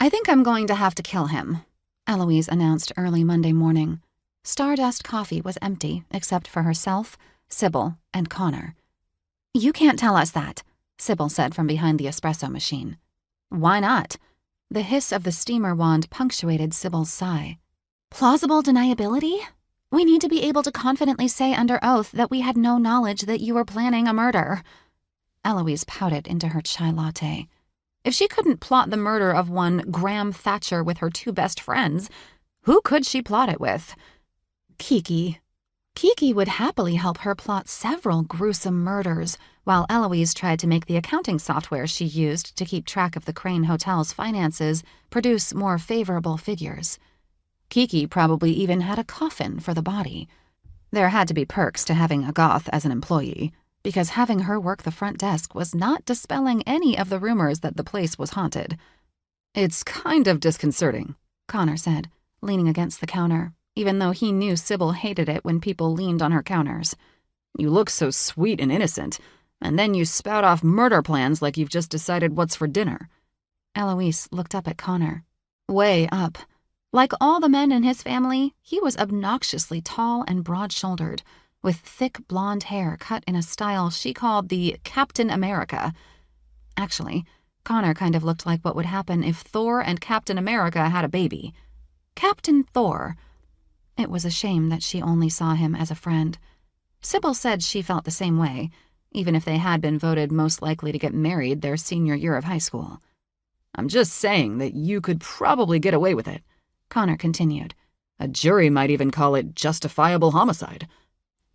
"I think I'm going to have to kill him," Eloise announced early Monday morning. Stardust Coffee was empty except for herself, Sybil, and Connor. "You can't tell us that," Sybil said from behind the espresso machine. "Why not?" The hiss of the steamer wand punctuated Sybil's sigh. "Plausible deniability? We need to be able to confidently say under oath that we had no knowledge that you were planning a murder." Eloise pouted into her chai latte. If she couldn't plot the murder of one Graham Thatcher with her two best friends, who could she plot it with? Kiki. Kiki would happily help her plot several gruesome murders, while Eloise tried to make the accounting software she used to keep track of the Crane Hotel's finances produce more favorable figures. Kiki probably even had a coffin for the body. There had to be perks to having a goth as an employee, because having her work the front desk was not dispelling any of the rumors that the place was haunted. "It's kind of disconcerting," Connor said, leaning against the counter, even though he knew Sybil hated it when people leaned on her counters. "You look so sweet and innocent, and then you spout off murder plans like you've just decided what's for dinner." Eloise looked up at Connor. Way up. Like all the men in his family, he was obnoxiously tall and broad-shouldered, with thick blonde hair cut in a style she called the Captain America. Actually, Connor kind of looked like what would happen if Thor and Captain America had a baby. Captain Thor. It was a shame that she only saw him as a friend. Sybil said she felt the same way, even if they had been voted most likely to get married their senior year of high school. "I'm just saying that you could probably get away with it," Connor continued. "A jury might even call it justifiable homicide."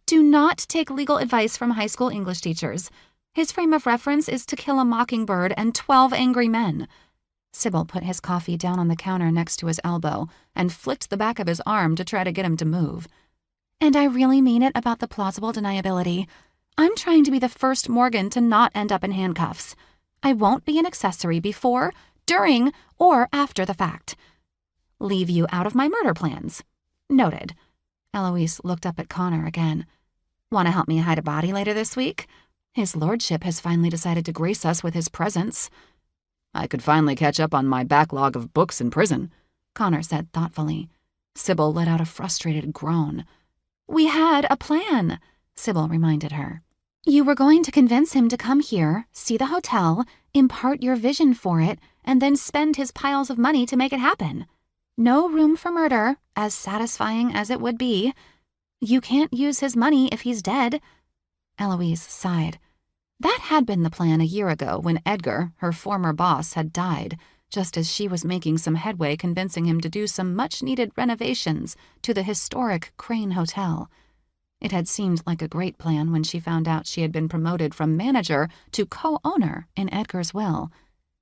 "Do not take legal advice from high school English teachers. His frame of reference is To Kill a Mockingbird and 12 Angry Men." Sybil put his coffee down on the counter next to his elbow and flicked the back of his arm to try to get him to move. "And I really mean it about the plausible deniability. I'm trying to be the first Morgan to not end up in handcuffs. I won't be an accessory before, during, or after the fact. Leave you out of my murder plans. Noted." Eloise looked up at Connor again. "Want to help me hide a body later this week? His lordship has finally decided to grace us with his presence." "I could finally catch up on my backlog of books in prison," Connor said thoughtfully. Sybil let out a frustrated groan. "We had a plan," Sybil reminded her. "You were going to convince him to come here, see the hotel, impart your vision for it, and then spend his piles of money to make it happen. No room for murder, as satisfying as it would be. You can't use his money if he's dead." Eloise sighed. That had been the plan a year ago when Edgar, her former boss, had died, just as she was making some headway convincing him to do some much-needed renovations to the historic Crane Hotel. It had seemed like a great plan when she found out she had been promoted from manager to co-owner in Edgar's will,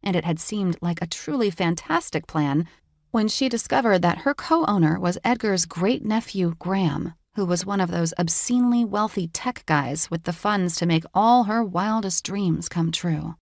and it had seemed like a truly fantastic plan when she discovered that her co-owner was Edgar's great-nephew Graham, who was one of those obscenely wealthy tech guys with the funds to make all her wildest dreams come true.